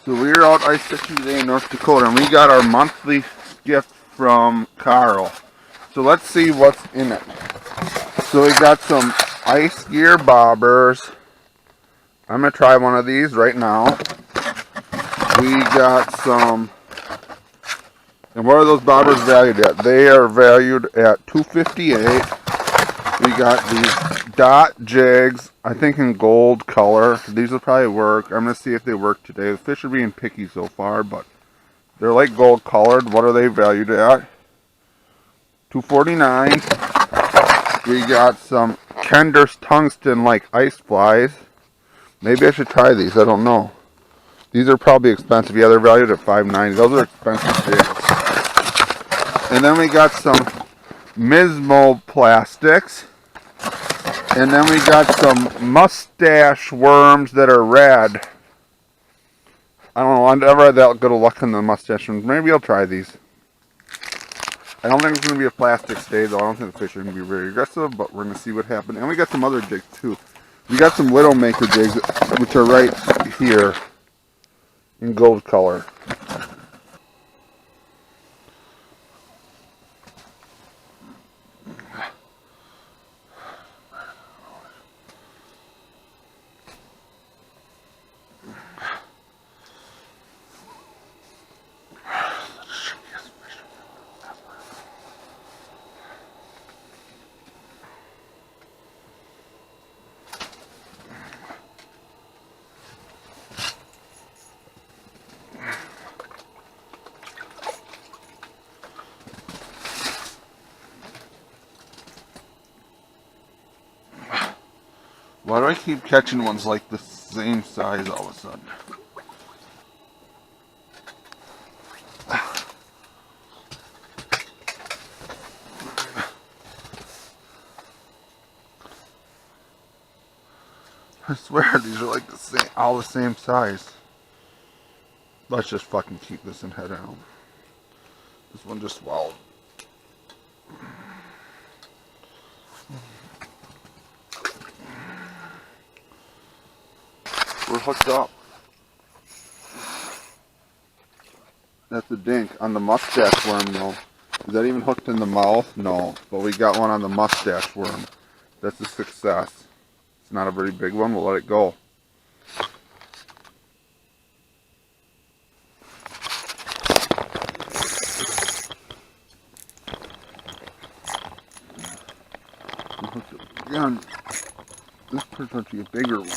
So we were out ice fishing today in North Dakota, and we got our monthly gift from Carl. So let's see what's in it. So we got some ice gear bobbers. I'm going to try one of these right now. We got some, and what are those bobbers valued at? They are valued at $2.58. We got these dot jigs, I think in gold color. These will probably work. I'm going to see if they work today. The fish are being picky so far, but they're like gold colored. What are they valued at? $2.49. We got some Kender's tungsten like ice flies. Maybe I should try these. I don't know. These are probably expensive. Yeah, they're valued at $5.90. Those are expensive jigs. And then we got some Mismo plastics. And then we got some mustache worms that are red. I don't know. I never had that good of luck on the mustache worms. Maybe I'll try these. I don't think it's going to be a plastic stay, though. I don't think the fish are going to be very aggressive, but we're going to see what happens. And we got some other jigs, too. We got some Widowmaker jigs, which are right here in gold color. Why do I keep catching ones like the same size all of a sudden? I swear these are like the same, all the same size. Let's just fucking keep this and head out. This one just swallowed. We're hooked up. That's a dink on the mustache worm though. Is that even hooked in the mouth? No. But we got one on the mustache worm. That's a success. It's not a very big one. We'll let it go. Again, this turns out to be a bigger one.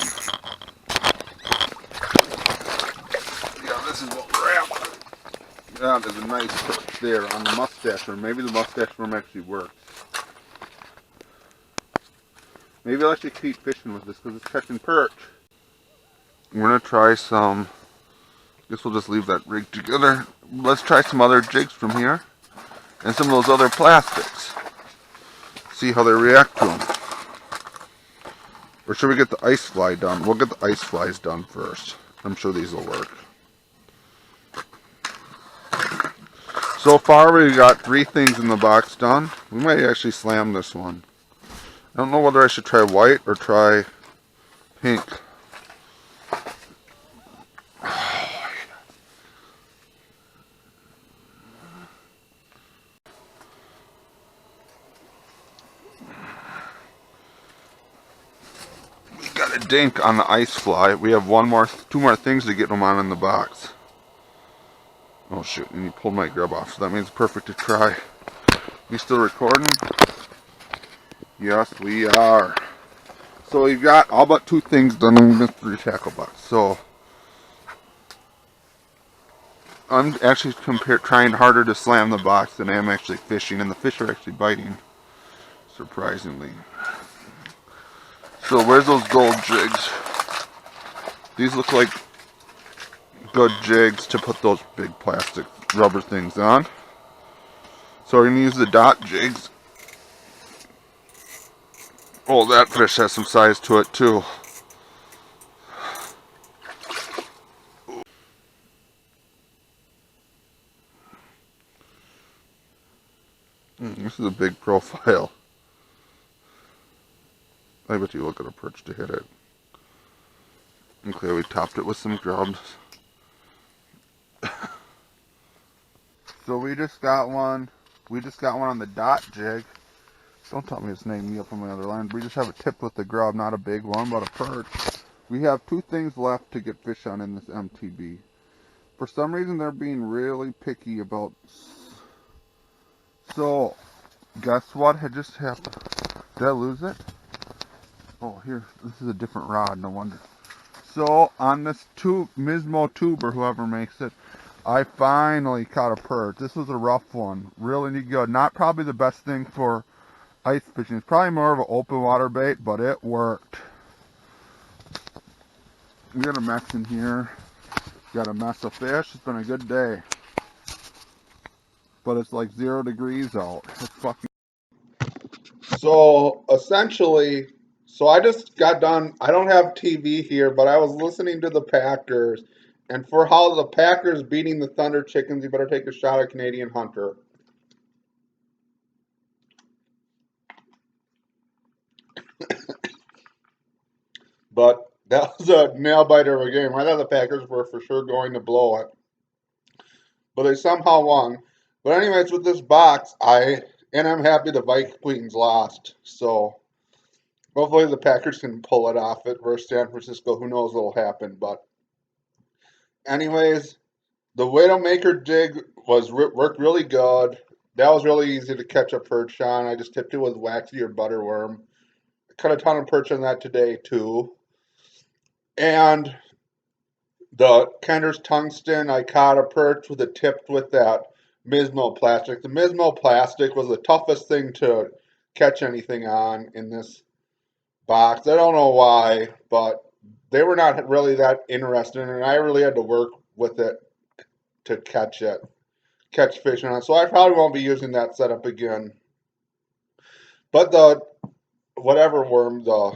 Yeah, this is what we're after. Yeah, there's a nice hook there on the mustache worm. Maybe the mustache worm actually works. Maybe I'll actually keep fishing with this because it's catching perch. We're going to try some, I guess we'll just leave that rig together. Let's try some other jigs from here and some of those other plastics. See how they react to them. Or should we get the ice fly done? We'll get the ice flies done first. I'm sure these will work. So far we got 3 things in the box done. We might actually slam this one. I don't know whether I should try white or try pink. We got a dink on the ice fly. We have 2 more things to get them on in the box. Oh shoot, and you pulled my grub off, so that means perfect to try. We still recording? Yes, we are. So we've got all but 2 things done in Mystery Tacklebox. So I'm actually trying harder to slam the box than I am actually fishing, and the fish are actually biting, surprisingly. So where's those gold jigs? These look like good jigs to put those big plastic rubber things on. So we're going to use the dot jigs. Oh, that fish has some size to it too. This is a big profile. I bet you look at a perch to hit it. Okay, we topped it with some grubs. So we just got one. We just got one on the dot jig. Don't tell me it's named me up on my other line. We just have it tipped with the grub, not a big one, but a perch. We have two things left to get fish on in this MTB. For some reason, they're being really picky about. So, guess what had just happened? Did I lose it? Oh, here. This is a different rod. No wonder. So, on this Mismo tube or whoever makes it, I finally caught a perch. This was a rough one. Really neat good. Not probably the best thing for ice fishing. It's probably more of an open water bait, but it worked. We got a mess in here. Got a mess of fish. It's been a good day. But it's like 0 degrees out. It's fucking. So essentially, I just got done. I don't have TV here, but I was listening to the Packers. And for how the Packers beating the Thunder Chickens, you better take a shot at Canadian Hunter. But that was a nail biter of a game. I thought the Packers were for sure going to blow it, but they somehow won. But anyways, with this box, I'm happy the Vikings lost. So hopefully the Packers can pull it off it versus San Francisco. Who knows what'll happen? But anyways, the Widowmaker jig worked really good. That was really easy to catch a perch on. I just tipped it with waxy or butterworm. I caught a ton of perch on that today too. And the Kenner's tungsten, I caught a perch with it tipped with that Mismo plastic. The Mismo plastic was the toughest thing to catch anything on in this box. I don't know why, but they were not really that interested, and I really had to work with it to catch fish on it. So I probably won't be using that setup again. But the whatever worm, the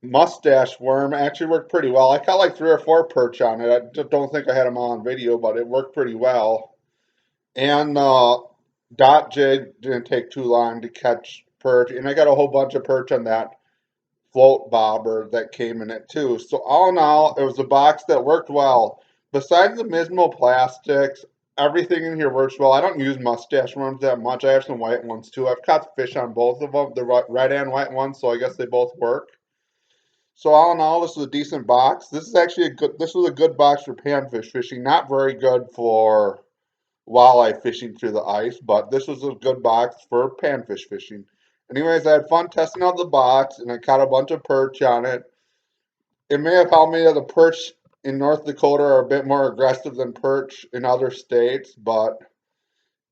mustache worm actually worked pretty well. I caught like 3 or 4 perch on it. I just don't think I had them all on video, but it worked pretty well. And dot jig didn't take too long to catch perch, and I got a whole bunch of perch on that float bobber that came in it too. So all in all, it was a box that worked well. Besides the Mismo plastics, everything in here works well. I don't use mustache worms that much. I have some white ones too. I've caught fish on both of them, the red and white ones, so I guess they both work. So all in all, this was a decent box. This is actually this was a good box for panfish fishing. Not very good for walleye fishing through the ice, but this was a good box for panfish fishing. Anyways, I had fun testing out the box, and I caught a bunch of perch on it. It may have helped me that the perch in North Dakota are a bit more aggressive than perch in other states, but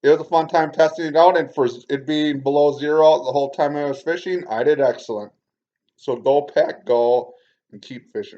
it was a fun time testing it out, and for it being below zero the whole time I was fishing, I did excellent. So go pack, go, and keep fishing.